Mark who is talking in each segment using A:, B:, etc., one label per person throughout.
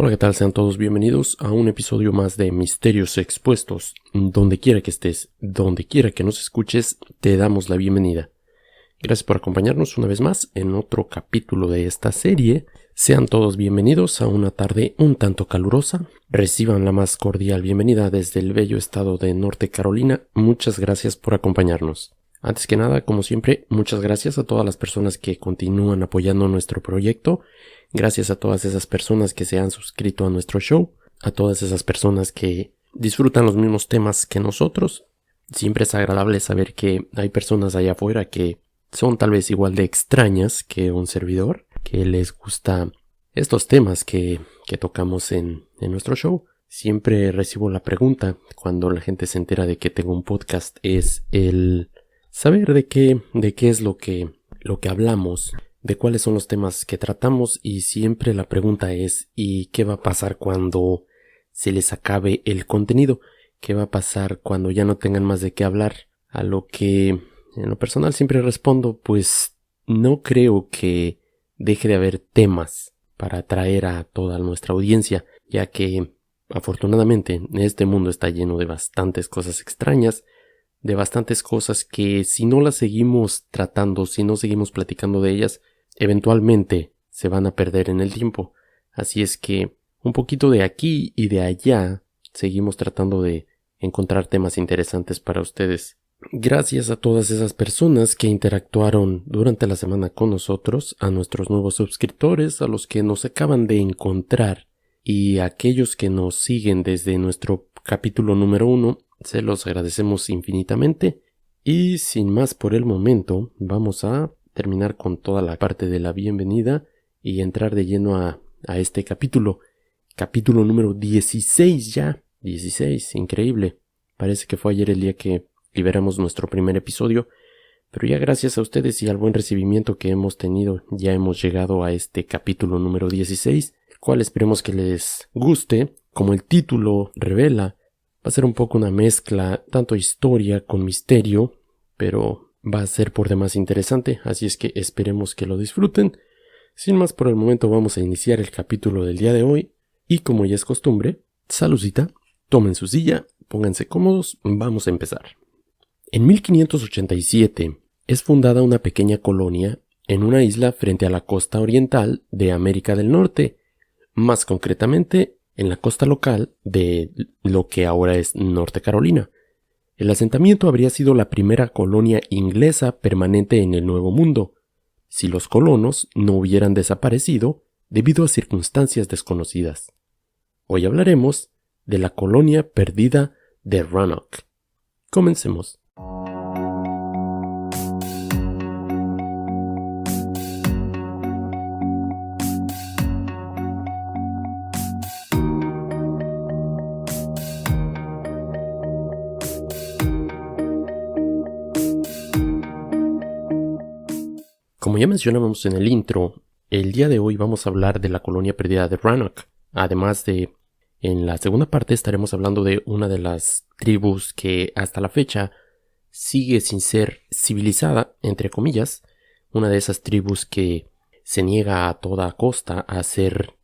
A: Hola, ¿qué tal? Sean todos bienvenidos a un episodio más de Misterios Expuestos. Donde quiera que estés, donde quiera que nos escuches, te damos la bienvenida. Gracias por acompañarnos una vez más en otro capítulo de esta serie. Sean todos bienvenidos a una tarde un tanto calurosa. Reciban la más cordial bienvenida desde el bello estado de Norte Carolina. Muchas gracias por acompañarnos. Antes que nada, como siempre, muchas gracias a todas las personas que continúan apoyando nuestro proyecto. Gracias a todas esas personas que se han suscrito a nuestro show, a todas esas personas que disfrutan los mismos temas que nosotros. Siempre es agradable saber que hay personas allá afuera que son tal vez igual de extrañas que un servidor, que les gusta estos temas que tocamos en nuestro show. Siempre recibo la pregunta cuando la gente se entera de que tengo un podcast, es el saber de qué es lo que hablamos, de cuáles son los temas que tratamos, y siempre la pregunta es ¿y qué va a pasar cuando se les acabe el contenido? ¿Qué va a pasar cuando ya no tengan más de qué hablar? A lo que en lo personal siempre respondo, pues no creo que deje de haber temas para atraer a toda nuestra audiencia, ya que afortunadamente este mundo está lleno de bastantes cosas extrañas, de bastantes cosas que si no las seguimos tratando, si no seguimos platicando de ellas, eventualmente se van a perder en el tiempo. Así es que un poquito de aquí y de allá seguimos tratando de encontrar temas interesantes para ustedes. Gracias a todas esas personas que interactuaron durante la semana con nosotros, a nuestros nuevos suscriptores, a los que nos acaban de encontrar y a aquellos que nos siguen desde nuestro capítulo número 1. Se los agradecemos infinitamente, y sin más por el momento vamos a terminar con toda la parte de la bienvenida y entrar de lleno a este capítulo número 16 ya. 16, increíble. Parece que fue ayer el día que liberamos nuestro primer episodio, pero ya gracias a ustedes y al buen recibimiento que hemos tenido, ya hemos llegado a este capítulo número 16, cual esperemos que les guste. Como el título revela, va a ser un poco una mezcla, tanto historia con misterio, pero va a ser por demás interesante, así es que esperemos que lo disfruten. Sin más por el momento, vamos a iniciar el capítulo del día de hoy, y como ya es costumbre, saludcita, tomen su silla, pónganse cómodos, vamos a empezar. En 1587 es fundada una pequeña colonia en una isla frente a la costa oriental de América del Norte, más concretamente en la costa local de lo que ahora es Norte Carolina. El asentamiento habría sido la primera colonia inglesa permanente en el Nuevo Mundo, si los colonos no hubieran desaparecido debido a circunstancias desconocidas. Hoy hablaremos de la colonia perdida de Roanoke. Comencemos. Como ya mencionamos en el intro, el día de hoy vamos a hablar de la colonia perdida de Roanoke. Además de, en la segunda parte estaremos hablando de una de las tribus que hasta la fecha sigue sin ser civilizada, entre comillas, una de esas tribus que se niega a toda costa a ser,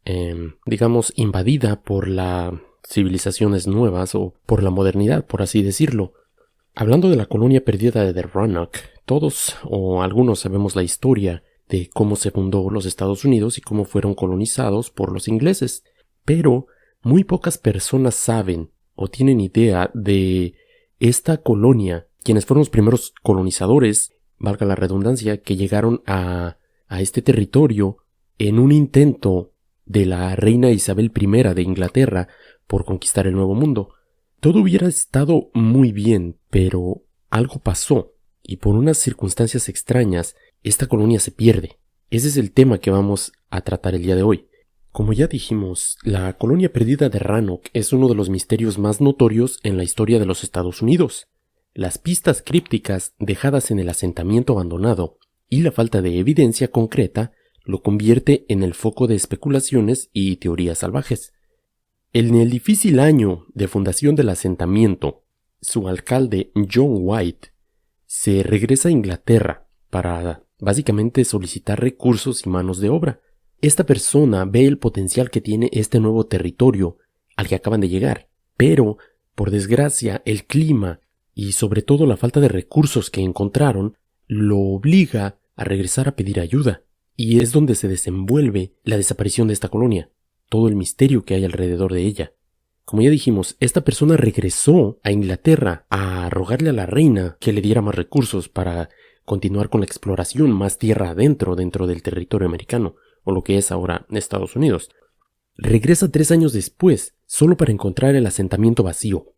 A: invadida por las civilizaciones nuevas o por la modernidad, por así decirlo. Hablando de la colonia perdida de Roanoke, todos o algunos sabemos la historia de cómo se fundó los Estados Unidos y cómo fueron colonizados por los ingleses, pero muy pocas personas saben o tienen idea de esta colonia, quienes fueron los primeros colonizadores, valga la redundancia, que llegaron a este territorio en un intento de la reina Isabel I de Inglaterra por conquistar el Nuevo Mundo. Todo hubiera estado muy bien, pero algo pasó, y por unas circunstancias extrañas, esta colonia se pierde. Ese es el tema que vamos a tratar el día de hoy. Como ya dijimos, la colonia perdida de Roanoke es uno de los misterios más notorios en la historia de los Estados Unidos. Las pistas crípticas dejadas en el asentamiento abandonado y la falta de evidencia concreta lo convierte en el foco de especulaciones y teorías salvajes. En el difícil año de fundación del asentamiento, su alcalde John White se regresa a Inglaterra para básicamente solicitar recursos y manos de obra. esta persona ve el potencial que tiene este nuevo territorio al que acaban de llegar, pero, por desgracia, el clima y sobre todo la falta de recursos que encontraron lo obliga a regresar a pedir ayuda, y es donde se desenvuelve la desaparición de esta colonia, todo el misterio que hay alrededor de ella. Como ya dijimos, esta persona regresó a Inglaterra a rogarle a la reina que le diera más recursos para continuar con la exploración más tierra adentro dentro del territorio americano, o lo que es ahora Estados Unidos. Regresa 3 años después, solo para encontrar el asentamiento vacío.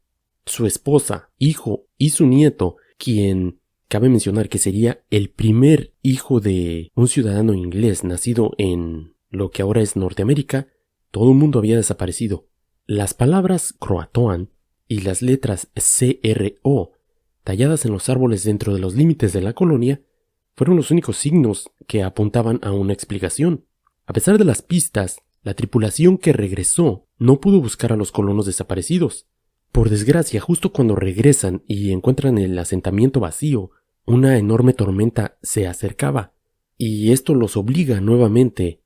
A: Su esposa, hijo y su nieto, quien cabe mencionar que sería el primer hijo de un ciudadano inglés nacido en lo que ahora es Norteamérica, todo el mundo había desaparecido. Las palabras Croatoan y las letras CRO, talladas en los árboles dentro de los límites de la colonia, fueron los únicos signos que apuntaban a una explicación. A pesar de las pistas, la tripulación que regresó no pudo buscar a los colonos desaparecidos. Por desgracia, justo cuando regresan y encuentran el asentamiento vacío, una enorme tormenta se acercaba, y esto los obliga nuevamente,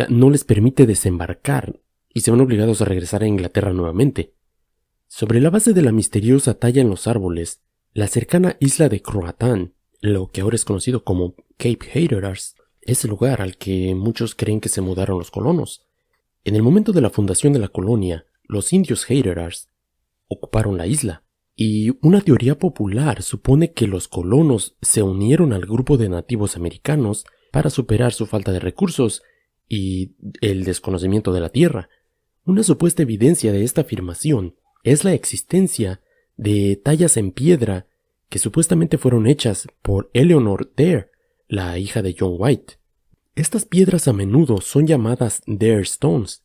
A: no les permite desembarcar, y se ven obligados a regresar a Inglaterra nuevamente. Sobre la base de la misteriosa talla en los árboles, la cercana isla de Croatoan, lo que ahora es conocido como Cape Hatteras, es el lugar al que muchos creen que se mudaron los colonos. En el momento de la fundación de la colonia, los indios Hatteras ocuparon la isla, y una teoría popular supone que los colonos se unieron al grupo de nativos americanos para superar su falta de recursos y el desconocimiento de la tierra. Una supuesta evidencia de esta afirmación es la existencia de tallas en piedra que supuestamente fueron hechas por Eleanor Dare, la hija de John White. Estas piedras a menudo son llamadas Dare Stones.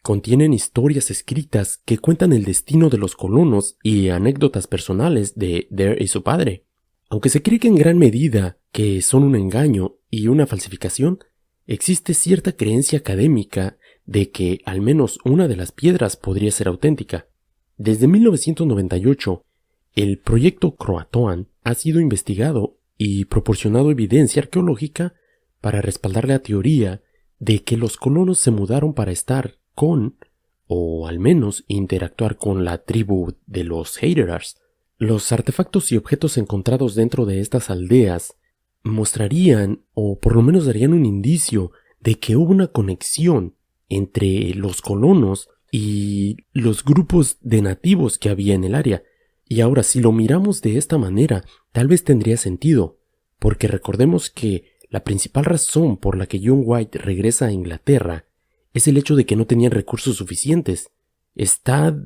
A: Contienen historias escritas que cuentan el destino de los colonos y anécdotas personales de Dare y su padre. Aunque se cree que en gran medida que son un engaño y una falsificación, existe cierta creencia académica de que al menos una de las piedras podría ser auténtica. Desde 1998, el proyecto Croatoan ha sido investigado y proporcionado evidencia arqueológica para respaldar la teoría de que los colonos se mudaron para estar con, o al menos interactuar con la tribu de los Hatteras. Los artefactos y objetos encontrados dentro de estas aldeas mostrarían, o por lo menos darían un indicio, de que hubo una conexión entre los colonos y los grupos de nativos que había en el área. Y ahora, si lo miramos de esta manera, tal vez tendría sentido, porque recordemos que la principal razón por la que John White regresa a Inglaterra es el hecho de que no tenían recursos suficientes. Está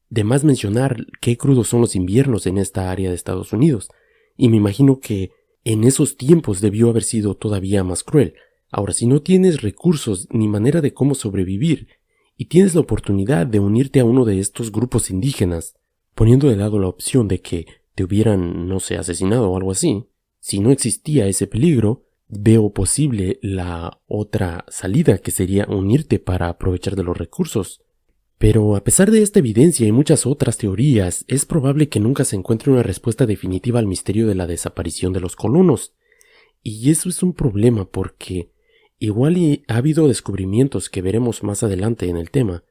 A: de más mencionar qué crudos son los inviernos en esta área de Estados Unidos, y me imagino que en esos tiempos debió haber sido todavía más cruel. Ahora, si no tienes recursos ni manera de cómo sobrevivir, y tienes la oportunidad de unirte a uno de estos grupos indígenas, poniendo de lado la opción de que te hubieran, asesinado o algo así, si no existía ese peligro, veo posible la otra salida, que sería unirte para aprovechar de los recursos. Pero a pesar de esta evidencia y muchas otras teorías, es probable que nunca se encuentre una respuesta definitiva al misterio de la desaparición de los colonos. Y eso es un problema porque igual ha habido descubrimientos que veremos más adelante en el tema.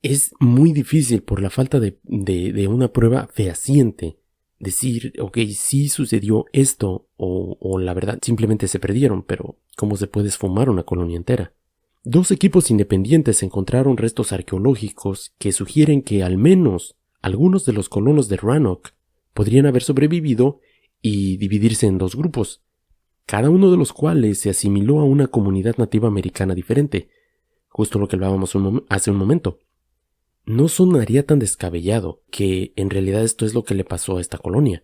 A: Es muy difícil por la falta de una prueba fehaciente decir, ok, sí sucedió esto o la verdad simplemente se perdieron, pero ¿cómo se puede esfumar una colonia entera? 2 equipos independientes encontraron restos arqueológicos que sugieren que al menos algunos de los colonos de Roanoke podrían haber sobrevivido y dividirse en 2 grupos, cada uno de los cuales se asimiló a una comunidad nativa americana diferente, justo lo que hablábamos hace un momento. No sonaría tan descabellado que en realidad esto es lo que le pasó a esta colonia.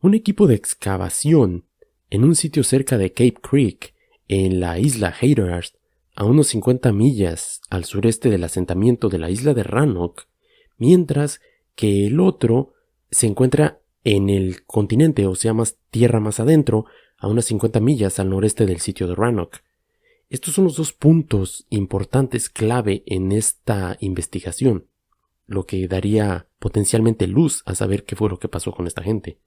A: Un equipo de excavación en un sitio cerca de Cape Creek, en la isla Hatteras, a unos 50 millas al sureste del asentamiento de la isla de Roanoke, mientras que el otro se encuentra en el continente, más tierra más adentro, a unas 50 millas al noreste del sitio de Roanoke. Estos son los 2 puntos importantes clave en esta investigación, lo que daría potencialmente luz a saber qué fue lo que pasó con esta gente.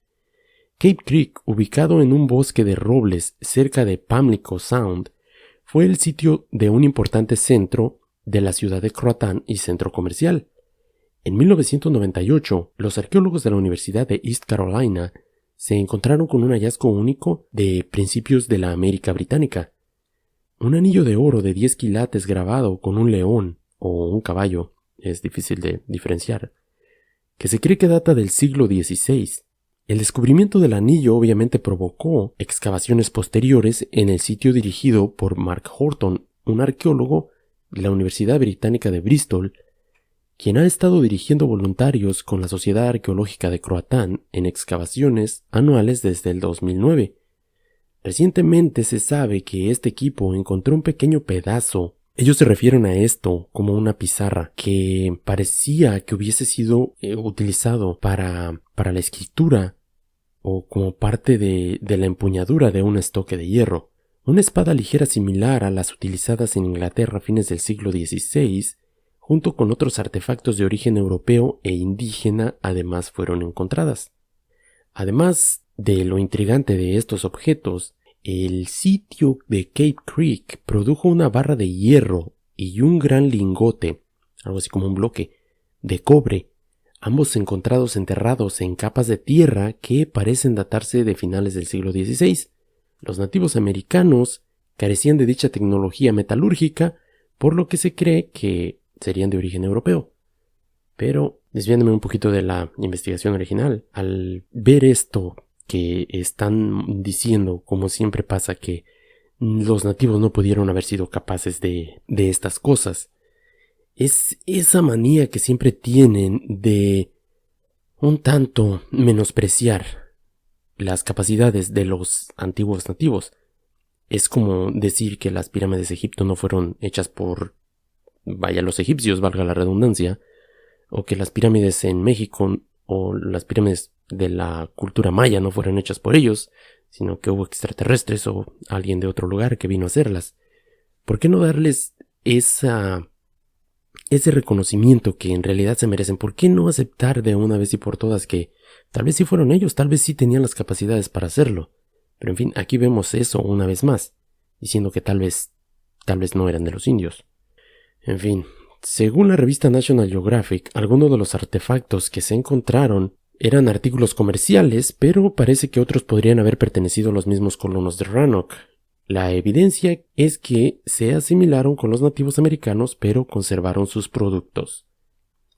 A: Cape Creek, ubicado en un bosque de robles cerca de Pamlico Sound, fue el sitio de un importante centro de la ciudad de Croatán y centro comercial. En 1998, los arqueólogos de la Universidad de East Carolina se encontraron con un hallazgo único de principios de la América Británica. Un anillo de oro de 10 quilates grabado con un león o un caballo, es difícil de diferenciar, que se cree que data del siglo XVI. El descubrimiento del anillo obviamente provocó excavaciones posteriores en el sitio dirigido por Mark Horton, un arqueólogo de la Universidad Británica de Bristol, quien ha estado dirigiendo voluntarios con la Sociedad Arqueológica de Croatán en excavaciones anuales desde el 2009. Recientemente se sabe que este equipo encontró un pequeño pedazo. Ellos se refieren a esto como una pizarra que parecía que hubiese sido utilizado para la escritura o como parte de la empuñadura de un estoque de hierro. Una espada ligera similar a las utilizadas en Inglaterra a fines del siglo XVI, junto con otros artefactos de origen europeo e indígena, además fueron encontradas. Además de lo intrigante de estos objetos, el sitio de Cape Creek produjo una barra de hierro y un gran lingote, algo así como un bloque, de cobre, ambos encontrados enterrados en capas de tierra que parecen datarse de finales del siglo XVI. Los nativos americanos carecían de dicha tecnología metalúrgica, por lo que se cree que serían de origen europeo. Pero, desviándome un poquito de la investigación original, al ver esto que están diciendo, como siempre pasa, que los nativos no pudieron haber sido capaces de estas cosas, es esa manía que siempre tienen de un tanto menospreciar las capacidades de los antiguos nativos. Es como decir que las pirámides de Egipto no fueron hechas por, los egipcios, valga la redundancia, o que las pirámides en México o las pirámides de la cultura maya no fueron hechas por ellos, sino que hubo extraterrestres o alguien de otro lugar que vino a hacerlas. ¿Por qué no darles ese reconocimiento que en realidad se merecen? ¿Por qué no aceptar de una vez y por todas que tal vez sí fueron ellos, tal vez sí tenían las capacidades para hacerlo? Pero en fin, aquí vemos eso una vez más, diciendo que tal vez no eran de los indios. En fin, según la revista National Geographic, algunos de los artefactos que se encontraron eran artículos comerciales, pero parece que otros podrían haber pertenecido a los mismos colonos de Roanoke. La evidencia es que se asimilaron con los nativos americanos, pero conservaron sus productos.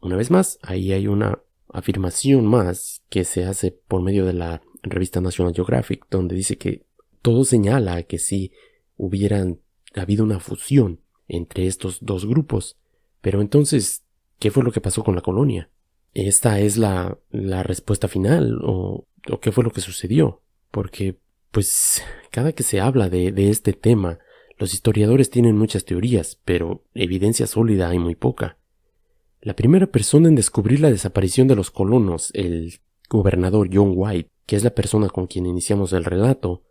A: Una vez más, ahí hay una afirmación más que se hace por medio de la revista National Geographic, donde dice que todo señala a que sí hubieran habido una fusión entre estos dos grupos. Pero entonces, ¿qué fue lo que pasó con la colonia? ¿Esta es la respuesta final? ¿O qué fue lo que sucedió? Porque, pues, cada que se habla de este tema, los historiadores tienen muchas teorías, pero evidencia sólida hay muy poca. La primera persona en descubrir la desaparición de los colonos, el gobernador John White, que es la persona con quien iniciamos el relato,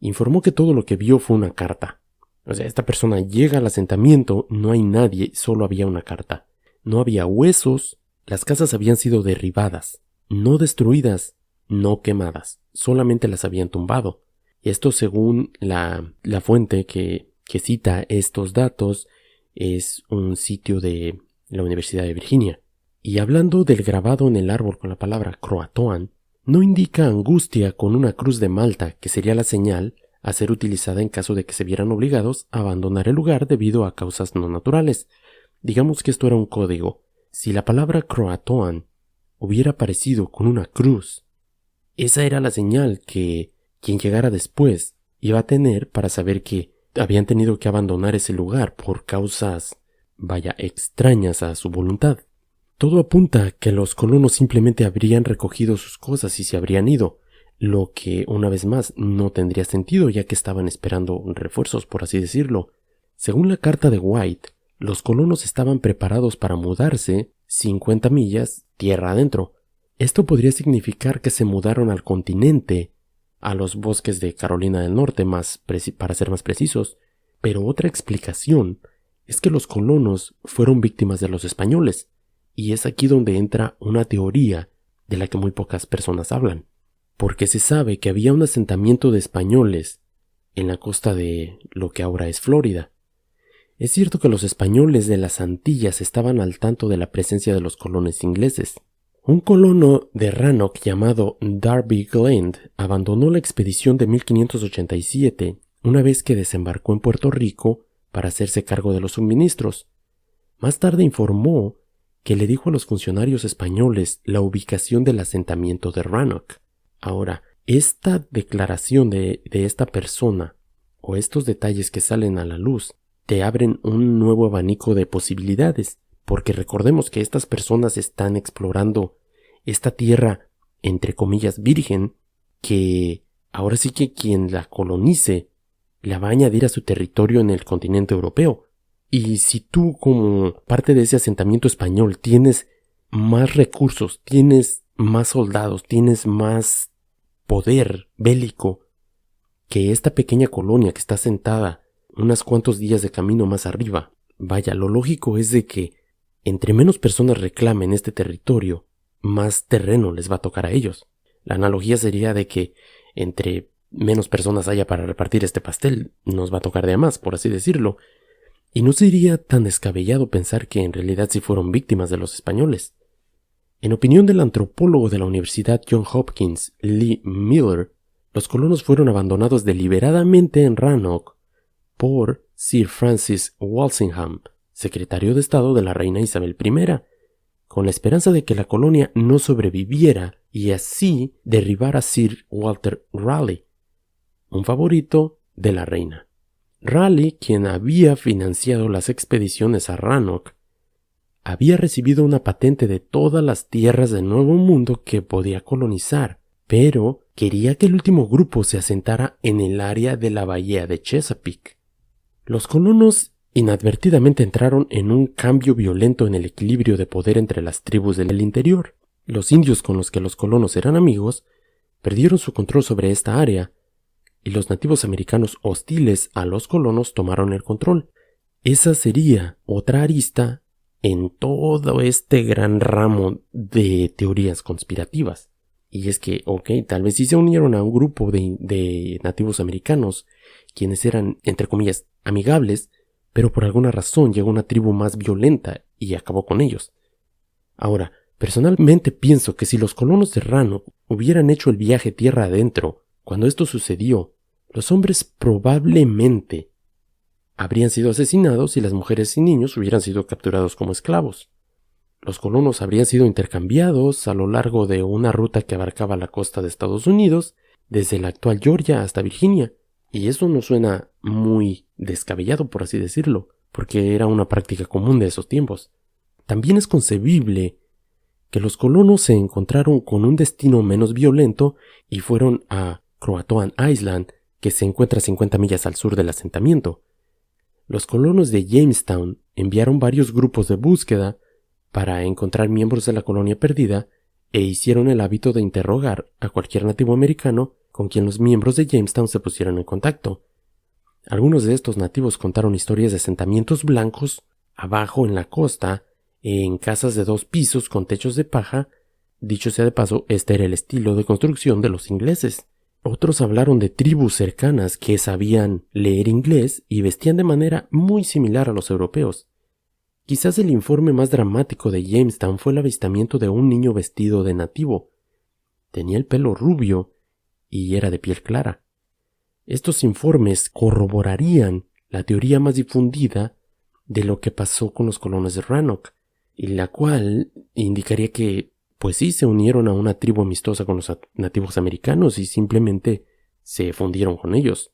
A: informó que todo lo que vio fue una carta. O sea, esta persona llega al asentamiento, no hay nadie, solo había una carta. No había huesos, las casas habían sido derribadas, no destruidas, no quemadas, solamente las habían tumbado. Esto según la fuente que cita estos datos es un sitio de la Universidad de Virginia. Y hablando del grabado en el árbol con la palabra Croatoan, no indica angustia con una cruz de Malta, que sería la señal a ser utilizada en caso de que se vieran obligados a abandonar el lugar debido a causas no naturales. Digamos que esto era un código. Si la palabra Croatoan hubiera aparecido con una cruz, esa era la señal que quien llegara después iba a tener para saber que habían tenido que abandonar ese lugar por causas, extrañas a su voluntad. Todo apunta a que los colonos simplemente habrían recogido sus cosas y se habrían ido, lo que, una vez más, no tendría sentido ya que estaban esperando refuerzos, por así decirlo. Según la carta de White, los colonos estaban preparados para mudarse 50 millas tierra adentro. Esto podría significar que se mudaron al continente, a los bosques de Carolina del Norte, para ser más precisos. Pero otra explicación es que los colonos fueron víctimas de los españoles, y es aquí donde entra una teoría de la que muy pocas personas hablan. Porque se sabe que había un asentamiento de españoles en la costa de lo que ahora es Florida. Es cierto que los españoles de las Antillas estaban al tanto de la presencia de los colonos ingleses. Un colono de Rannoch llamado Darby Gland abandonó la expedición de 1587 una vez que desembarcó en Puerto Rico para hacerse cargo de los suministros. Más tarde informó que le dijo a los funcionarios españoles la ubicación del asentamiento de Rannoch. Ahora, esta declaración de esta persona o estos detalles que salen a la luz te abren un nuevo abanico de posibilidades, porque recordemos que estas personas están explorando esta tierra, entre comillas, virgen, que ahora sí que quien la colonice la va a añadir a su territorio en el continente europeo. Y si tú, como parte de ese asentamiento español, tienes más recursos, tienes más soldados, tienes más poder bélico que esta pequeña colonia que está asentada unos cuantos días de camino más arriba, vaya, lo lógico es de que entre menos personas reclamen este territorio, más terreno les va a tocar a ellos. La analogía sería de que entre menos personas haya para repartir este pastel, nos va a tocar de a más, por así decirlo. Y no sería tan descabellado pensar que en realidad sí fueron víctimas de los españoles. En opinión del antropólogo de la Universidad Johns Hopkins, Lee Miller, los colonos fueron abandonados deliberadamente en Rannoch por Sir Francis Walsingham, secretario de Estado de la reina Isabel I, con la esperanza de que la colonia no sobreviviera y así derribar a Sir Walter Raleigh, un favorito de la reina. Raleigh, quien había financiado las expediciones a Rannoch, había recibido una patente de todas las tierras del Nuevo Mundo que podía colonizar, pero quería que el último grupo se asentara en el área de la bahía de Chesapeake. Los colonos inadvertidamente entraron en un cambio violento en el equilibrio de poder entre las tribus del interior. Los indios con los que los colonos eran amigos perdieron su control sobre esta área, y los nativos americanos hostiles a los colonos tomaron el control. Esa sería otra arista en todo este gran ramo de teorías conspirativas. Y es que, tal vez sí se unieron a un grupo de nativos americanos, quienes eran, entre comillas, amigables, pero por alguna razón llegó una tribu más violenta y acabó con ellos. Ahora, personalmente pienso que si los colonos de Rannoch hubieran hecho el viaje tierra adentro, cuando esto sucedió, los hombres probablemente habrían sido asesinados y las mujeres y niños hubieran sido capturados como esclavos. Los colonos habrían sido intercambiados a lo largo de una ruta que abarcaba la costa de Estados Unidos, desde la actual Georgia hasta Virginia, y eso no suena muy descabellado, por así decirlo, porque era una práctica común de esos tiempos. También es concebible que los colonos se encontraron con un destino menos violento y fueron a Croatoan Island, que se encuentra a 50 millas al sur del asentamiento. Los colonos de Jamestown enviaron varios grupos de búsqueda para encontrar miembros de la colonia perdida e hicieron el hábito de interrogar a cualquier nativo americano con quien los miembros de Jamestown se pusieron en contacto. Algunos de estos nativos contaron historias de asentamientos blancos abajo en la costa, en casas de 2 pisos con techos de paja. Dicho sea de paso, este era el estilo de construcción de los ingleses. Otros hablaron de tribus cercanas que sabían leer inglés y vestían de manera muy similar a los europeos. Quizás el informe más dramático de Jamestown fue el avistamiento de un niño vestido de nativo. Tenía el pelo rubio y era de piel clara. Estos informes corroborarían la teoría más difundida de lo que pasó con los colonos de Rannoch, y la cual indicaría que pues sí, se unieron a una tribu amistosa con los nativos americanos y simplemente se fundieron con ellos.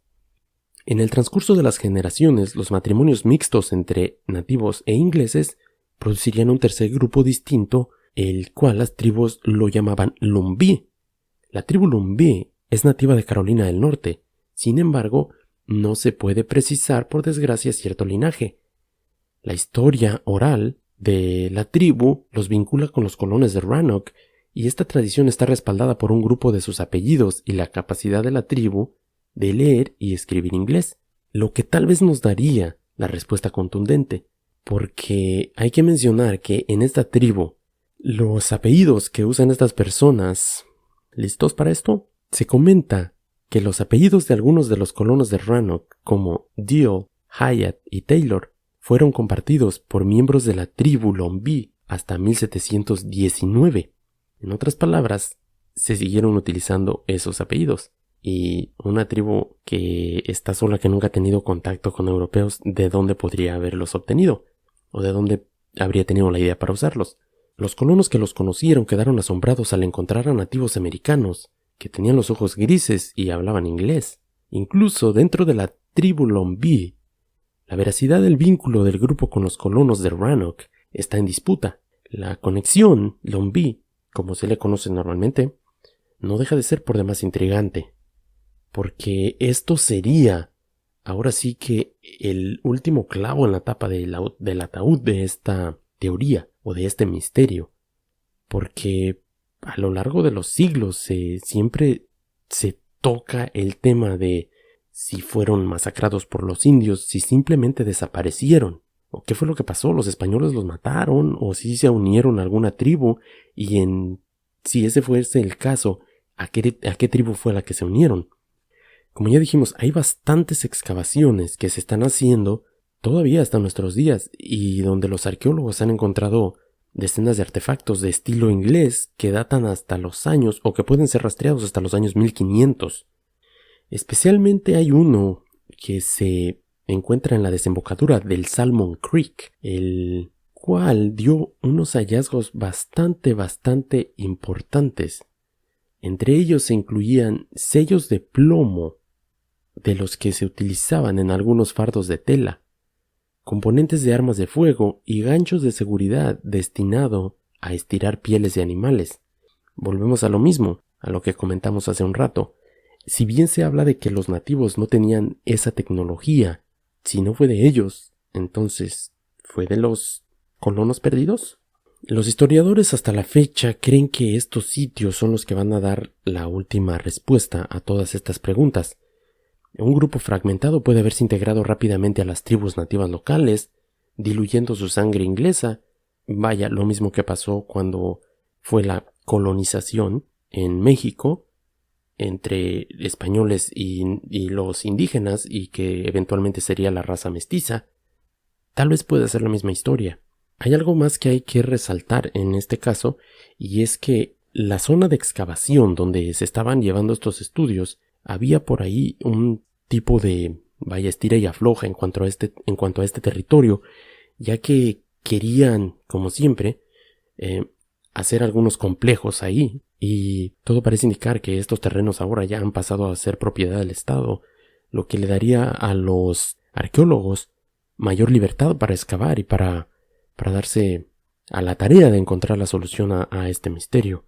A: En el transcurso de las generaciones, los matrimonios mixtos entre nativos e ingleses producirían un tercer grupo distinto, el cual las tribus lo llamaban Lumbee. La tribu Lumbee es nativa de Carolina del Norte, sin embargo, no se puede precisar por desgracia cierto linaje. La historia oral de la tribu los vincula con los colonos de Rannoch, y esta tradición está respaldada por un grupo de sus apellidos y la capacidad de la tribu de leer y escribir inglés, lo que tal vez nos daría la respuesta contundente, porque hay que mencionar que en esta tribu los apellidos que usan estas personas, ¿listos para esto? Se comenta que los apellidos de algunos de los colonos de Roanoke, como Deal, Hyatt y Taylor, fueron compartidos por miembros de la tribu Lumbee hasta 1719. En otras palabras, se siguieron utilizando esos apellidos. Y una tribu que está sola, que nunca ha tenido contacto con europeos, ¿de dónde podría haberlos obtenido? ¿O de dónde habría tenido la idea para usarlos? Los colonos que los conocieron quedaron asombrados al encontrar a nativos americanos que tenían los ojos grises y hablaban inglés. Incluso dentro de la tribu Lumbee, la veracidad del vínculo del grupo con los colonos de Roanoke está en disputa. La conexión Lumbee, como se le conoce normalmente, no deja de ser por demás intrigante, porque esto sería, ahora sí que, el último clavo en la tapa del ataúd de esta teoría o de este misterio, porque a lo largo de los siglos siempre se toca el tema de si fueron masacrados por los indios, si simplemente desaparecieron, o qué fue lo que pasó, los españoles los mataron, o si se unieron a alguna tribu, y si ese fuese el caso, ¿a qué tribu fue a la que se unieron? Como ya dijimos, hay bastantes excavaciones que se están haciendo todavía hasta nuestros días y donde los arqueólogos han encontrado decenas de artefactos de estilo inglés que datan hasta los años o que pueden ser rastreados hasta los años 1500. Especialmente hay uno que se encuentra en la desembocadura del Salmon Creek, el cual dio unos hallazgos bastante importantes. Entre ellos se incluían sellos de plomo de los que se utilizaban en algunos fardos de tela, componentes de armas de fuego y ganchos de seguridad destinado a estirar pieles de animales. Volvemos a lo mismo, a lo que comentamos hace un rato. Si bien se habla de que los nativos no tenían esa tecnología, si no fue de ellos, entonces ¿fue de los colonos perdidos? Los historiadores hasta la fecha creen que estos sitios son los que van a dar la última respuesta a todas estas preguntas. Un grupo fragmentado puede haberse integrado rápidamente a las tribus nativas locales, diluyendo su sangre inglesa. Vaya, lo mismo que pasó cuando fue la colonización en México entre españoles y los indígenas, y que eventualmente sería la raza mestiza. Tal vez pueda ser la misma historia. Hay algo más que hay que resaltar en este caso, y es que la zona de excavación donde se estaban llevando estos estudios, había por ahí un tipo de estira y afloja en cuanto a este territorio, ya que querían, como siempre, hacer algunos complejos ahí, y todo parece indicar que estos terrenos ahora ya han pasado a ser propiedad del Estado, lo que le daría a los arqueólogos mayor libertad para excavar y para darse a la tarea de encontrar la solución a este misterio.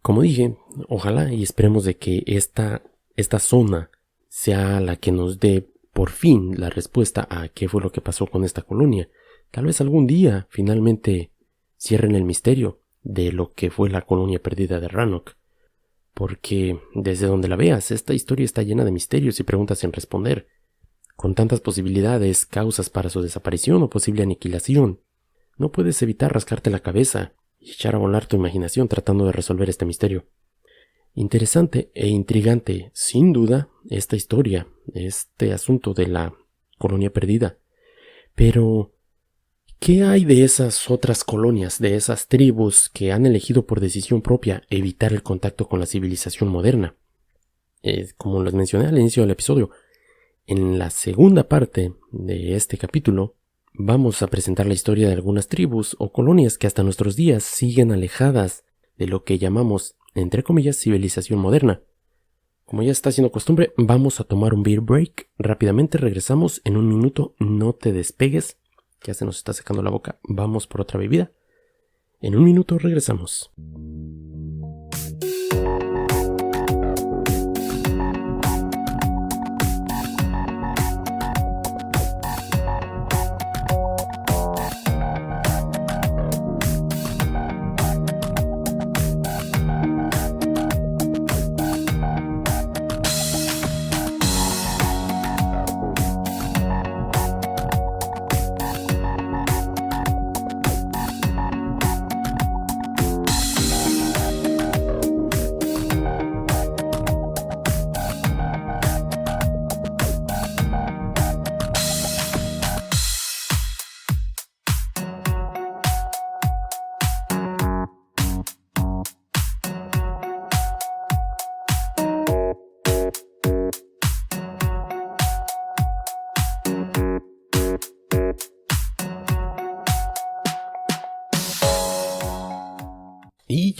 A: Como dije, ojalá y esperemos de que esta zona sea la que nos dé por fin la respuesta a qué fue lo que pasó con esta colonia. Tal vez algún día finalmente cierren el misterio de lo que fue la colonia perdida de Roanoke, porque desde donde la veas, esta historia está llena de misterios y preguntas sin responder, con tantas posibilidades, causas para su desaparición o posible aniquilación. No puedes evitar rascarte la cabeza y echar a volar tu imaginación tratando de resolver este misterio. Interesante e intrigante, sin duda, esta historia, este asunto de la colonia perdida. Pero ¿qué hay de esas otras colonias, de esas tribus que han elegido por decisión propia evitar el contacto con la civilización moderna? Como les mencioné al inicio del episodio, en la segunda parte de este capítulo vamos a presentar la historia de algunas tribus o colonias que hasta nuestros días siguen alejadas de lo que llamamos, entre comillas, civilización moderna. Como ya está siendo costumbre, vamos a tomar un beer break. Rápidamente regresamos en un minuto, no te despegues. Ya se nos está secando la boca, vamos por otra bebida. En un minuto regresamos.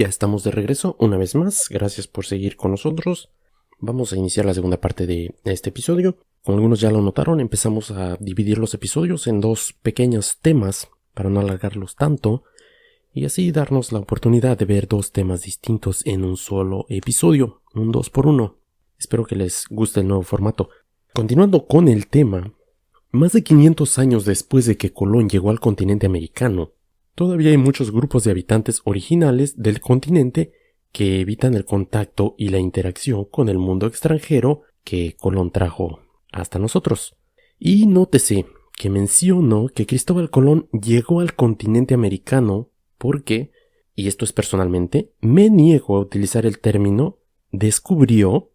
A: ya estamos de regreso una vez más. Gracias por seguir con nosotros. Vamos a iniciar la segunda parte de este episodio. Como algunos ya lo notaron, empezamos a dividir los episodios en dos pequeños temas para no alargarlos tanto y así darnos la oportunidad de ver dos temas distintos en un solo episodio, un 2x1. Espero que les guste el nuevo formato. Continuando con el tema, más de 500 años después de que Colón llegó al continente americano, todavía hay muchos grupos de habitantes originales del continente que evitan el contacto y la interacción con el mundo extranjero que Colón trajo hasta nosotros. Y nótese que menciono que Cristóbal Colón llegó al continente americano porque, y esto es personalmente, me niego a utilizar el término descubrió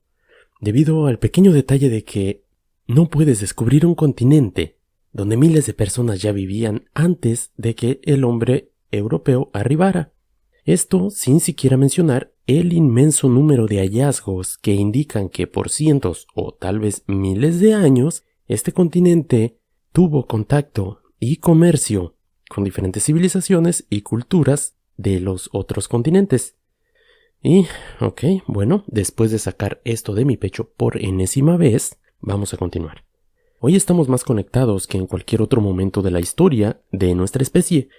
A: debido al pequeño detalle de que no puedes descubrir un continente donde miles de personas ya vivían antes de que el hombre europeo arribara. Esto sin siquiera mencionar el inmenso número de hallazgos que indican que por cientos o tal vez miles de años este continente tuvo contacto y comercio con diferentes civilizaciones y culturas de los otros continentes. Y, bueno, después de sacar esto de mi pecho por enésima vez, vamos a continuar. Hoy estamos más conectados que en cualquier otro momento de la historia de nuestra especie,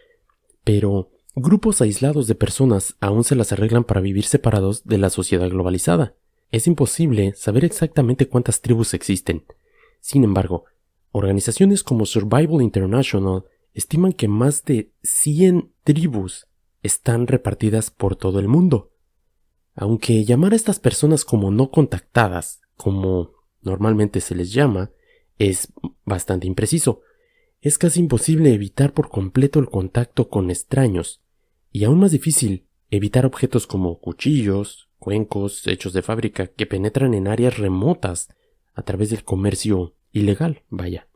A: pero grupos aislados de personas aún se las arreglan para vivir separados de la sociedad globalizada. Es imposible saber exactamente cuántas tribus existen. Sin embargo, organizaciones como Survival International estiman que más de 100 tribus están repartidas por todo el mundo. Aunque llamar a estas personas como no contactadas, como normalmente se les llama, es bastante impreciso. Es casi imposible evitar por completo el contacto con extraños, y aún más difícil evitar objetos como cuchillos, cuencos hechos de fábrica que penetran en áreas remotas a través del comercio ilegal, vaya.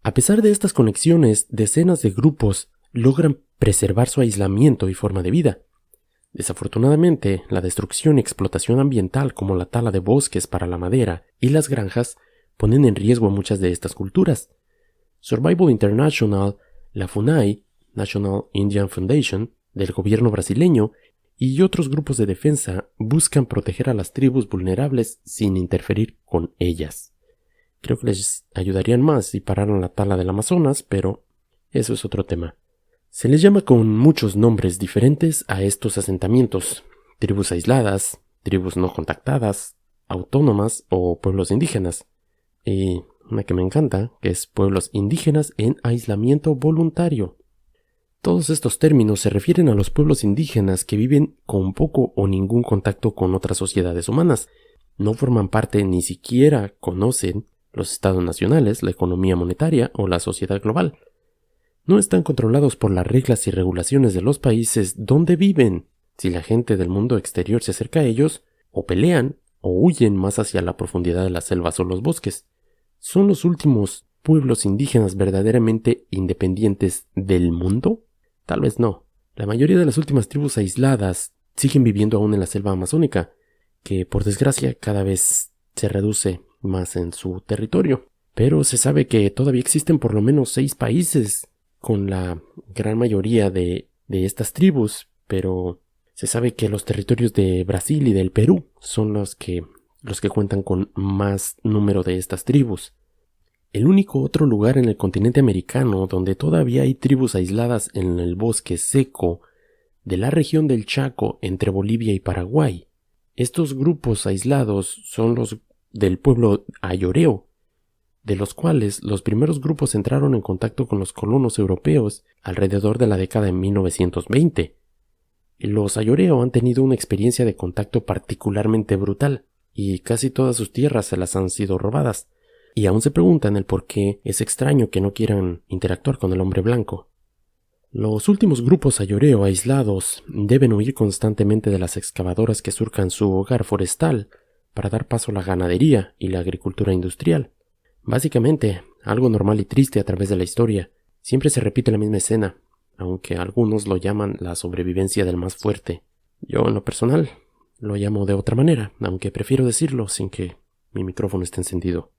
A: A pesar de estas conexiones, decenas de grupos logran preservar su aislamiento y forma de vida. Desafortunadamente, la destrucción y explotación ambiental como la tala de bosques para la madera y las granjas ponen en riesgo a muchas de estas culturas. Survival International, la FUNAI, National Indian Foundation, del gobierno brasileño, y otros grupos de defensa buscan proteger a las tribus vulnerables sin interferir con ellas. Creo que les ayudarían más si pararan la tala del Amazonas, pero eso es otro tema. Se les llama con muchos nombres diferentes a estos asentamientos: tribus aisladas, tribus no contactadas, autónomas o pueblos indígenas. Y una que me encanta, que es pueblos indígenas en aislamiento voluntario. Todos estos términos se refieren a los pueblos indígenas que viven con poco o ningún contacto con otras sociedades humanas. No forman parte ni siquiera conocen los estados nacionales, la economía monetaria o la sociedad global. No están controlados por las reglas y regulaciones de los países donde viven. Si la gente del mundo exterior se acerca a ellos, o pelean o huyen más hacia la profundidad de las selvas o los bosques. ¿Son los últimos pueblos indígenas verdaderamente independientes del mundo? Tal vez no. La mayoría de las últimas tribus aisladas siguen viviendo aún en la selva amazónica, que por desgracia cada vez se reduce más en su territorio. Pero se sabe que todavía existen por lo menos 6 países con la gran mayoría de estas tribus, pero se sabe que los territorios de Brasil y del Perú son los que cuentan con más número de estas tribus. El único otro lugar en el continente americano donde todavía hay tribus aisladas en el bosque seco de la región del Chaco entre Bolivia y Paraguay. Estos grupos aislados son los del pueblo ayoreo, de los cuales los primeros grupos entraron en contacto con los colonos europeos alrededor de la década de 1920. Los ayoreo han tenido una experiencia de contacto particularmente brutal, y casi todas sus tierras se las han sido robadas, y aún se preguntan el por qué es extraño que no quieran interactuar con el hombre blanco. Los últimos grupos ayoreo aislados deben huir constantemente de las excavadoras que surcan su hogar forestal para dar paso a la ganadería y la agricultura industrial. Básicamente, algo normal y triste a través de la historia. Siempre se repite la misma escena, aunque algunos lo llaman la sobrevivencia del más fuerte. Yo, en lo personal, lo llamo de otra manera, aunque prefiero decirlo sin que mi micrófono esté encendido.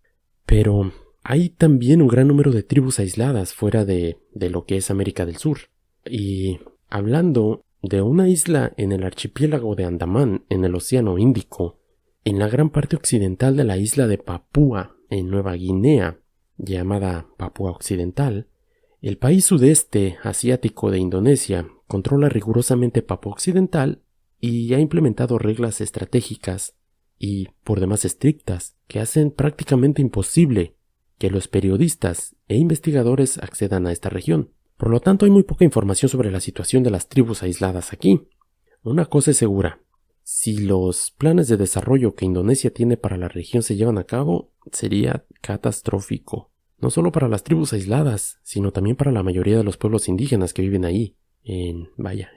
A: Pero hay también un gran número de tribus aisladas fuera de lo que es América del Sur. Y hablando de una isla en el archipiélago de Andamán, en el Océano Índico, en la gran parte occidental de la isla de Papúa, en Nueva Guinea, llamada Papúa Occidental. El país sudeste asiático de Indonesia controla rigurosamente Papúa Occidental y ha implementado reglas estratégicas y por demás estrictas que hacen prácticamente imposible que los periodistas e investigadores accedan a esta región. Por lo tanto, hay muy poca información sobre la situación de las tribus aisladas aquí. Una cosa es segura: si los planes de desarrollo que Indonesia tiene para la región se llevan a cabo, sería catastrófico. No solo para las tribus aisladas, sino también para la mayoría de los pueblos indígenas que viven ahí, en,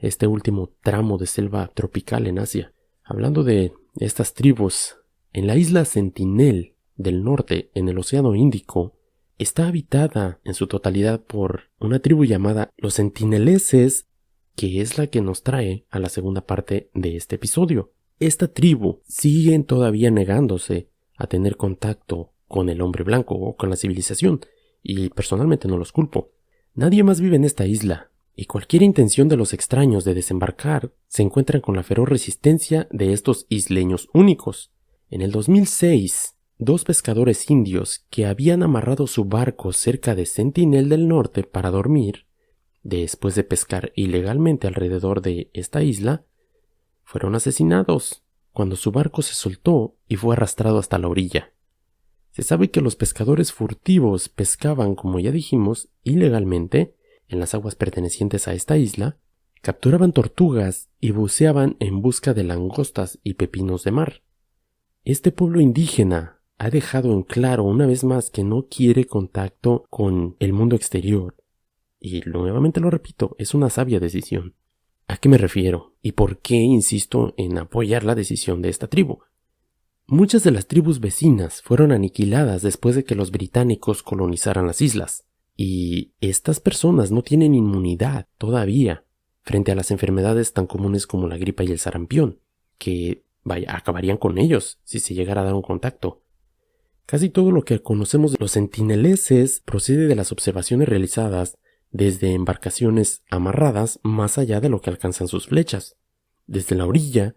A: este último tramo de selva tropical en Asia. Hablando de estas tribus, en la isla Sentinel del norte, en el Océano Índico, está habitada en su totalidad por una tribu llamada los sentineleses, que es la que nos trae a la segunda parte de este episodio. Esta tribu sigue todavía negándose a tener contacto con el hombre blanco o con la civilización, y personalmente no los culpo. Nadie más vive en esta isla, y cualquier intención de los extraños de desembarcar se encuentran con la feroz resistencia de estos isleños únicos. En el 2006, 2 pescadores indios que habían amarrado su barco cerca de Sentinel del Norte para dormir, después de pescar ilegalmente alrededor de esta isla, fueron asesinados cuando su barco se soltó y fue arrastrado hasta la orilla. Se sabe que los pescadores furtivos pescaban, como ya dijimos, ilegalmente en las aguas pertenecientes a esta isla, capturaban tortugas y buceaban en busca de langostas y pepinos de mar. Este pueblo indígena ha dejado en claro una vez más que no quiere contacto con el mundo exterior. Y nuevamente lo repito, es una sabia decisión. ¿A qué me refiero? ¿Y por qué insisto en apoyar la decisión de esta tribu? Muchas de las tribus vecinas fueron aniquiladas después de que los británicos colonizaran las islas. Y estas personas no tienen inmunidad todavía frente a las enfermedades tan comunes como la gripa y el sarampión, que, acabarían con ellos si se llegara a dar un contacto. Casi todo lo que conocemos de los sentineleses procede de las observaciones realizadas desde embarcaciones amarradas más allá de lo que alcanzan sus flechas, desde la orilla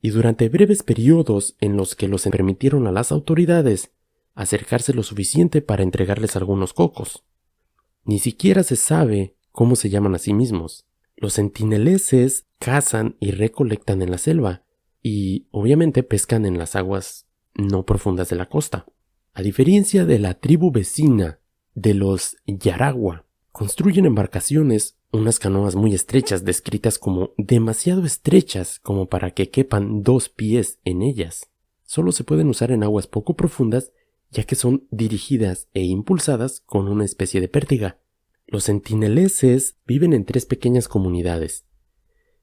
A: y durante breves periodos en los que los permitieron a las autoridades acercarse lo suficiente para entregarles algunos cocos. Ni siquiera se sabe cómo se llaman a sí mismos. Los sentineleses cazan y recolectan en la selva y obviamente pescan en las aguas no profundas de la costa. A diferencia de la tribu vecina de los Yaragua, construyen embarcaciones, unas canoas muy estrechas descritas como demasiado estrechas como para que quepan 2 pies en ellas. Solo se pueden usar en aguas poco profundas, ya que son dirigidas e impulsadas con una especie de pértiga. Los sentineleses viven en 3 pequeñas comunidades.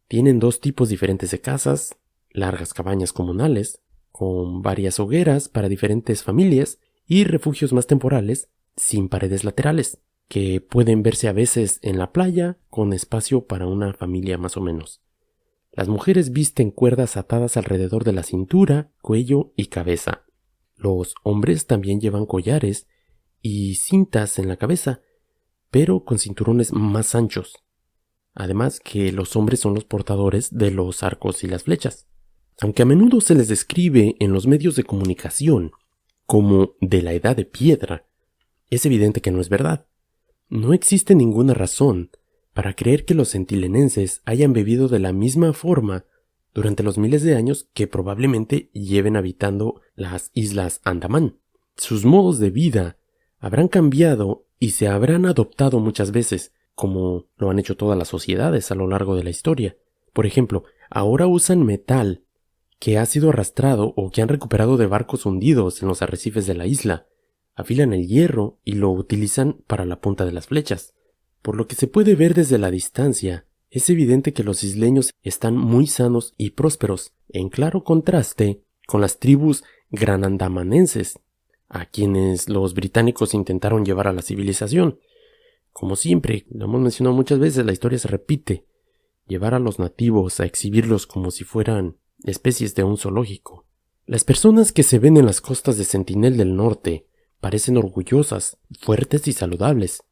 A: Tienen 2 tipos diferentes de casas, largas cabañas comunales, con varias hogueras para diferentes familias y refugios más temporales, sin paredes laterales, que pueden verse a veces en la playa con espacio para una familia más o menos. Las mujeres visten cuerdas atadas alrededor de la cintura, cuello y cabeza. Los hombres también llevan collares y cintas en la cabeza, pero con cinturones más anchos. Además que los hombres son los portadores de los arcos y las flechas. Aunque a menudo se les describe en los medios de comunicación como de la edad de piedra, es evidente que no es verdad. No existe ninguna razón para creer que los sentilenenses hayan vivido de la misma forma durante los miles de años que probablemente lleven habitando las islas Andamán. Sus modos de vida habrán cambiado y se habrán adoptado muchas veces, como lo han hecho todas las sociedades a lo largo de la historia. Por ejemplo, ahora usan metal que ha sido arrastrado o que han recuperado de barcos hundidos en los arrecifes de la isla. Afilan el hierro y lo utilizan para la punta de las flechas. Por lo que se puede ver desde la distancia, es evidente que los isleños están muy sanos y prósperos, en claro contraste con las tribus granandamanenses, a quienes los británicos intentaron llevar a la civilización. Como siempre, lo hemos mencionado muchas veces, la historia se repite. Llevar a los nativos a exhibirlos como si fueran especies de un zoológico. Las personas que se ven en las costas de Sentinel del Norte parecen orgullosas, fuertes y saludables,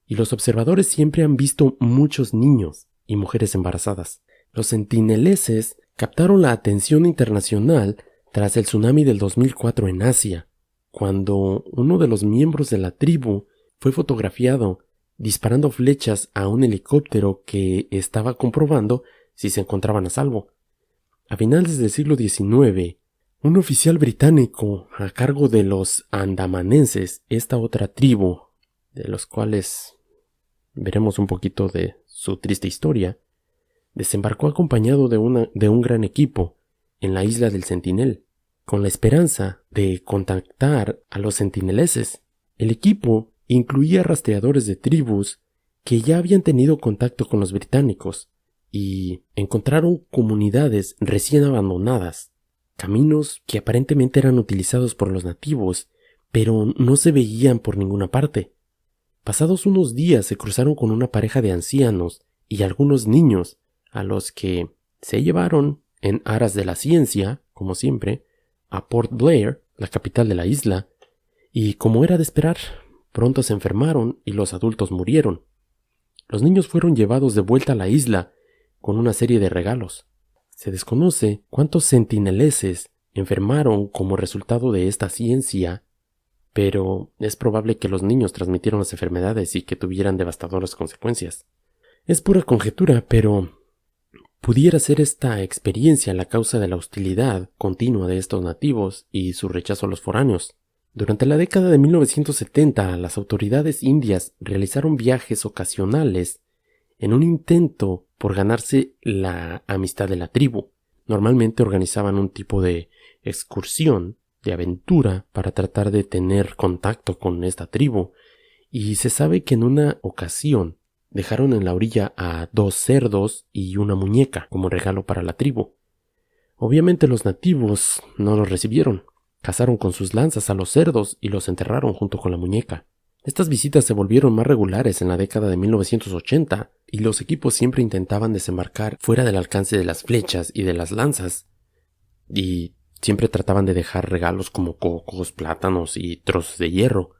A: y los observadores siempre han visto muchos niños y mujeres embarazadas. Los sentineleses captaron la atención internacional tras el tsunami del 2004 en Asia, cuando uno de los miembros de la tribu fue fotografiado disparando flechas a un helicóptero que estaba comprobando si se encontraban a salvo. A finales del siglo XIX, un oficial británico a cargo de los andamanenses, esta otra tribu, de los cuales veremos un poquito de su triste historia, desembarcó acompañado de un gran equipo en la isla del Sentinel, con la esperanza de contactar a los sentineleses. El equipo incluía rastreadores de tribus que ya habían tenido contacto con los británicos y encontraron comunidades recién abandonadas, caminos que aparentemente eran utilizados por los nativos, pero no se veían por ninguna parte. Pasados unos días se cruzaron con una pareja de ancianos y algunos niños, a los que se llevaron, en aras de la ciencia, como siempre, a Port Blair, la capital de la isla, y como era de esperar, pronto se enfermaron y los adultos murieron. Los niños fueron llevados de vuelta a la isla con una serie de regalos. Se desconoce cuántos sentineleses enfermaron como resultado de esta ciencia, pero es probable que los niños transmitieron las enfermedades y que tuvieran devastadoras consecuencias. Es pura conjetura, pero pudiera ser esta experiencia la causa de la hostilidad continua de estos nativos y su rechazo a los foráneos. Durante la década de 1970, las autoridades indias realizaron viajes ocasionales en un intento por ganarse la amistad de la tribu. Normalmente organizaban un tipo de excursión, de aventura, para tratar de tener contacto con esta tribu, y se sabe que en una ocasión dejaron en la orilla a 2 cerdos y una muñeca como regalo para la tribu. Obviamente los nativos no los recibieron. Cazaron con sus lanzas a los cerdos y los enterraron junto con la muñeca. Estas visitas se volvieron más regulares en la década de 1980 y los equipos siempre intentaban desembarcar fuera del alcance de las flechas y de las lanzas, y siempre trataban de dejar regalos como cocos, plátanos y trozos de hierro.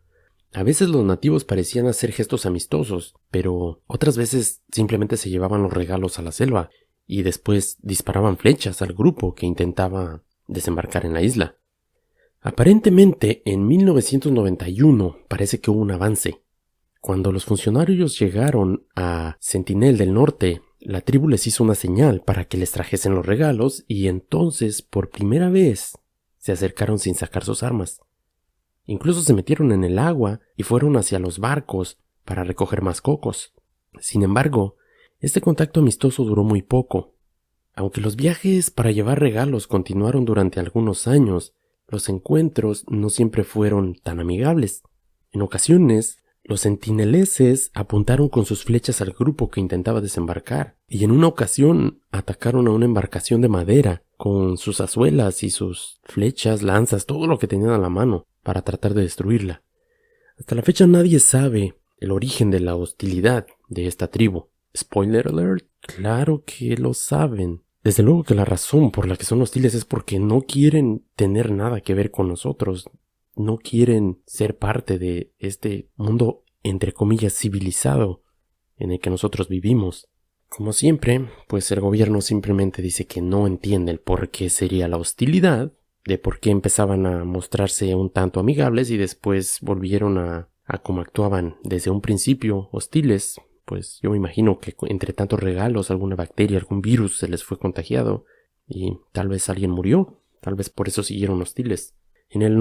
A: A veces los nativos parecían hacer gestos amistosos, pero otras veces simplemente se llevaban los regalos a la selva y después disparaban flechas al grupo que intentaba desembarcar en la isla. Aparentemente, en 1991 parece que hubo un avance. Cuando los funcionarios llegaron a Sentinel del Norte, la tribu les hizo una señal para que les trajesen los regalos y entonces, por primera vez, se acercaron sin sacar sus armas. Incluso se metieron en el agua y fueron hacia los barcos para recoger más cocos. Sin embargo, este contacto amistoso duró muy poco. Aunque los viajes para llevar regalos continuaron durante algunos años, los encuentros no siempre fueron tan amigables. En ocasiones, los sentineleses apuntaron con sus flechas al grupo que intentaba desembarcar, y en una ocasión atacaron a una embarcación de madera con sus azuelas y sus flechas, lanzas, todo lo que tenían a la mano, para tratar de destruirla. Hasta la fecha nadie sabe el origen de la hostilidad de esta tribu. Spoiler alert, claro que lo saben. Desde luego que la razón por la que son hostiles es porque no quieren tener nada que ver con nosotros. No quieren ser parte de este mundo, entre comillas, civilizado en el que nosotros vivimos. Como siempre, pues el gobierno simplemente dice que no entiende el por qué sería la hostilidad, de por qué empezaban a mostrarse un tanto amigables y después volvieron a como actuaban desde un principio hostiles. Pues yo me imagino que entre tantos regalos alguna bacteria, algún virus se les fue contagiado y tal vez alguien murió, tal vez por eso siguieron hostiles. En el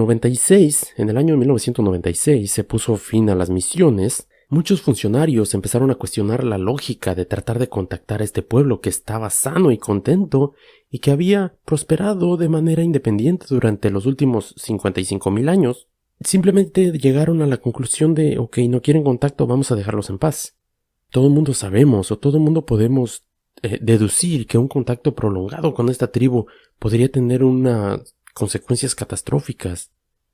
A: año 1996, se puso fin a las misiones. Muchos funcionarios empezaron a cuestionar la lógica de tratar de contactar a este pueblo que estaba sano y contento y que había prosperado de manera independiente durante los últimos 55,000 años. Simplemente llegaron a la conclusión de, ok, no quieren contacto, vamos a dejarlos en paz. Todo el mundo sabemos o todo el mundo podemos deducir que un contacto prolongado con esta tribu podría tener unas consecuencias catastróficas.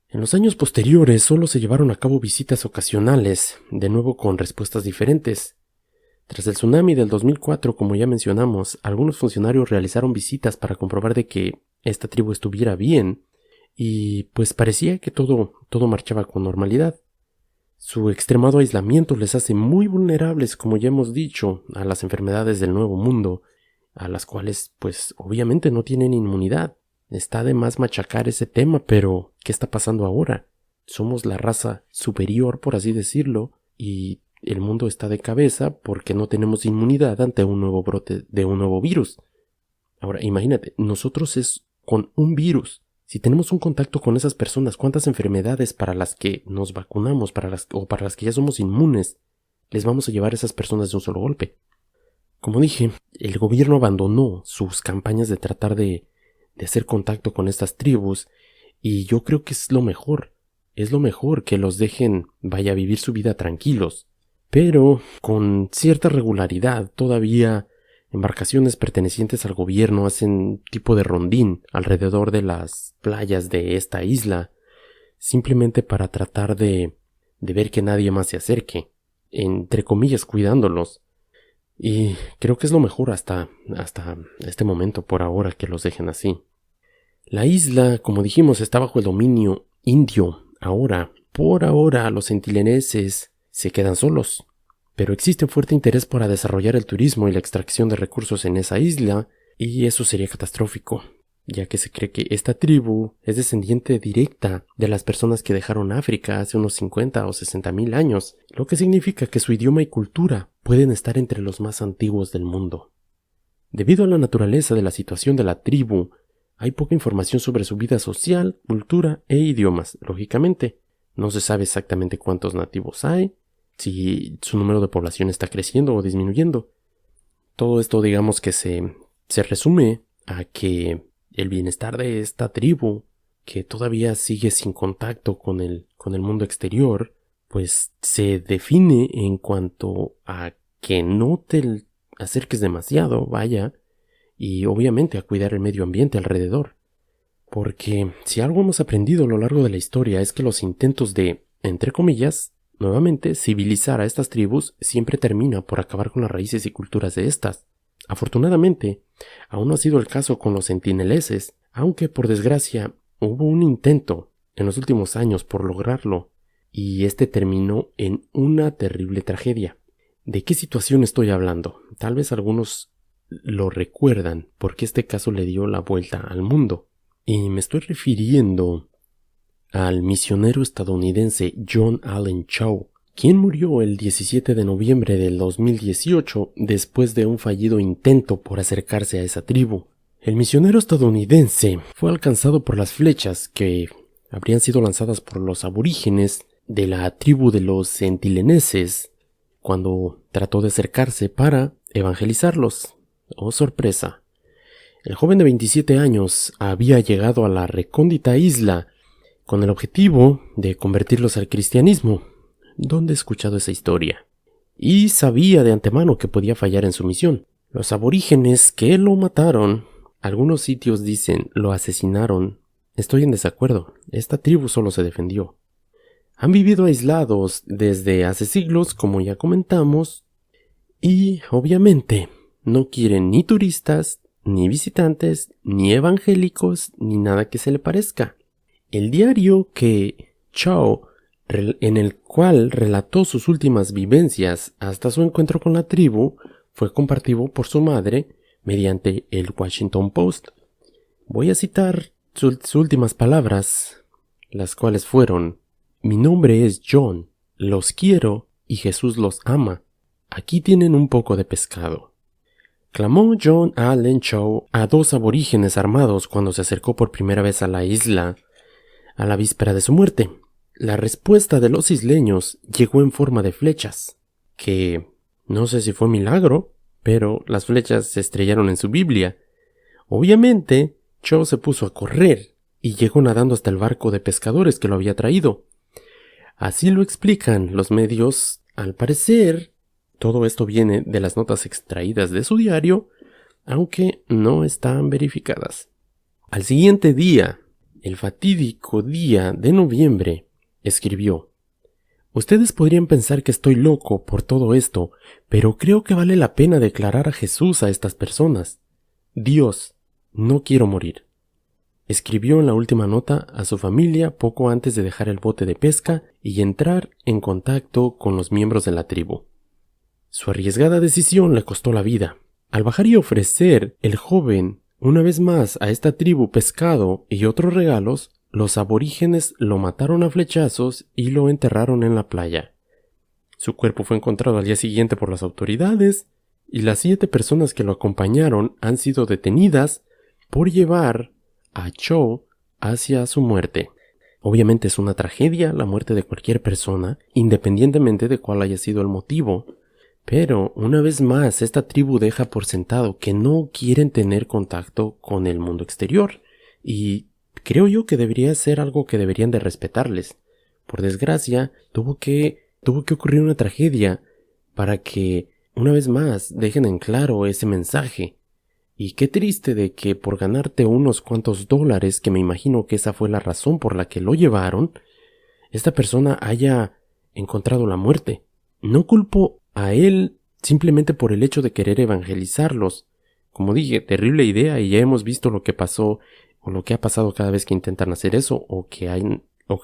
A: En los años posteriores solo se llevaron a cabo visitas ocasionales, de nuevo con respuestas diferentes. Tras el tsunami del 2004, como ya mencionamos, algunos funcionarios realizaron visitas para comprobar de que esta tribu estuviera bien, y pues parecía que todo marchaba con normalidad. Su extremado aislamiento les hace muy vulnerables, como ya hemos dicho, a las enfermedades del Nuevo Mundo, a las cuales pues obviamente no tienen inmunidad. Está de más machacar ese tema, pero ¿qué está pasando ahora? Somos la raza superior, por así decirlo, y el mundo está de cabeza porque no tenemos inmunidad ante un nuevo brote de un nuevo virus. Ahora, imagínate, nosotros es con un virus. Si tenemos un contacto con esas personas, ¿cuántas enfermedades para las que nos vacunamos, para las que ya somos inmunes, les vamos a llevar a esas personas de un solo golpe? Como dije, el gobierno abandonó sus campañas de tratar de hacer contacto con estas tribus, y yo creo que es lo mejor que los dejen vaya a vivir su vida tranquilos, pero con cierta regularidad. Todavía embarcaciones pertenecientes al gobierno hacen tipo de rondín alrededor de las playas de esta isla, simplemente para tratar de ver que nadie más se acerque, entre comillas cuidándolos. Y creo que es lo mejor hasta este momento, por ahora, que los dejen así. La isla, como dijimos, está bajo el dominio indio. Por ahora, los centinelenses se quedan solos. Pero existe un fuerte interés para desarrollar el turismo y la extracción de recursos en esa isla, y eso sería catastrófico, ya que se cree que esta tribu es descendiente directa de las personas que dejaron África hace unos 50 o 60 mil años, lo que significa que su idioma y cultura pueden estar entre los más antiguos del mundo. Debido a la naturaleza de la situación de la tribu, hay poca información sobre su vida social, cultura e idiomas. Lógicamente, no se sabe exactamente cuántos nativos hay, si su número de población está creciendo o disminuyendo. Todo esto, digamos que se resume a que el bienestar de esta tribu, que todavía sigue sin contacto con el mundo exterior, pues se define en cuanto a que no te acerques demasiado, vaya, y obviamente a cuidar el medio ambiente alrededor. Porque si algo hemos aprendido a lo largo de la historia es que los intentos de, entre comillas, nuevamente civilizar a estas tribus siempre termina por acabar con las raíces y culturas de estas. Afortunadamente, aún no ha sido el caso con los centineleses, aunque por desgracia hubo un intento en los últimos años por lograrlo, y este terminó en una terrible tragedia. ¿De qué situación estoy hablando? Tal vez algunos lo recuerdan porque este caso le dio la vuelta al mundo, y me estoy refiriendo al misionero estadounidense John Allen Chau, quien murió el 17 de noviembre del 2018 después de un fallido intento por acercarse a esa tribu. El misionero estadounidense fue alcanzado por las flechas que habrían sido lanzadas por los aborígenes de la tribu de los centinelenses cuando trató de acercarse para evangelizarlos. ¡Oh, sorpresa! El joven de 27 años había llegado a la recóndita isla con el objetivo de convertirlos al cristianismo. ¿Dónde he escuchado esa historia? Y sabía de antemano que podía fallar en su misión. Los aborígenes que lo mataron, algunos sitios dicen lo asesinaron. Estoy en desacuerdo. Esta tribu solo se defendió. Han vivido aislados desde hace siglos, como ya comentamos, y obviamente no quieren ni turistas, ni visitantes, ni evangélicos, ni nada que se le parezca. El diario que Chau, en el cual relató sus últimas vivencias hasta su encuentro con la tribu, fue compartido por su madre mediante el Washington Post. Voy a citar sus últimas palabras, las cuales fueron: mi nombre es John, los quiero y Jesús los ama. Aquí tienen un poco de pescado. Clamó John Allen Chau a dos aborígenes armados cuando se acercó por primera vez a la isla a la víspera de su muerte. La respuesta de los isleños llegó en forma de flechas, que no sé si fue milagro, pero las flechas se estrellaron en su Biblia. Obviamente, Chau se puso a correr y llegó nadando hasta el barco de pescadores que lo había traído. Así lo explican los medios. Al parecer, todo esto viene de las notas extraídas de su diario, aunque no están verificadas. Al siguiente día, el fatídico día de noviembre, escribió: ustedes podrían pensar que estoy loco por todo esto, pero creo que vale la pena declarar a Jesús a estas personas. Dios, no quiero morir. Escribió en la última nota a su familia poco antes de dejar el bote de pesca y entrar en contacto con los miembros de la tribu. Su arriesgada decisión le costó la vida. Al bajar y ofrecer el joven una vez más a esta tribu pescado y otros regalos, los aborígenes lo mataron a flechazos y lo enterraron en la playa. Su cuerpo fue encontrado al día siguiente por las autoridades y las 7 personas que lo acompañaron han sido detenidas por llevar a Cho hacia su muerte. Obviamente es una tragedia la muerte de cualquier persona, independientemente de cuál haya sido el motivo. Pero, una vez más, esta tribu deja por sentado que no quieren tener contacto con el mundo exterior. Y creo yo que debería ser algo que deberían de respetarles. Por desgracia, tuvo que ocurrir una tragedia para que, una vez más, dejen en claro ese mensaje. Y qué triste de que por ganarte unos cuantos dólares, que me imagino que esa fue la razón por la que lo llevaron, esta persona haya encontrado la muerte. No culpo a él simplemente por el hecho de querer evangelizarlos. Como dije, terrible idea, y ya hemos visto lo que pasó o lo que ha pasado cada vez que intentan hacer eso o que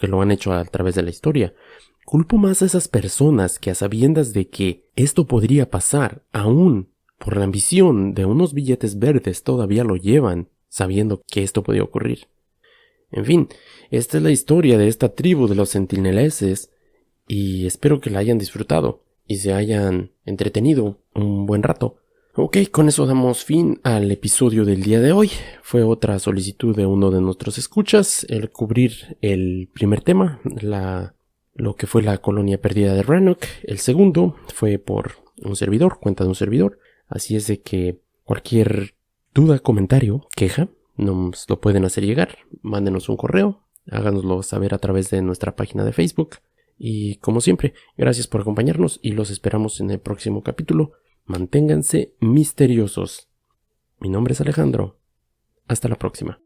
A: lo han hecho a través de la historia. Culpo más a esas personas que, a sabiendas de que esto podría pasar, aún por la ambición de unos billetes verdes, todavía lo llevan, sabiendo que esto podía ocurrir. En fin, esta es la historia de esta tribu de los sentineleses, y espero que la hayan disfrutado y se hayan entretenido un buen rato. Ok, con eso damos fin al episodio del día de hoy. Fue otra solicitud de uno de nuestros escuchas, el cubrir el primer tema, lo que fue la colonia perdida de Rannoch. El segundo fue por un servidor, cuenta de un servidor. Así es de que cualquier duda, comentario, queja, nos lo pueden hacer llegar. Mándenos un correo, háganoslo saber a través de nuestra página de Facebook. Y como siempre, gracias por acompañarnos y los esperamos en el próximo capítulo. Manténganse misteriosos. Mi nombre es Alejandro. Hasta la próxima.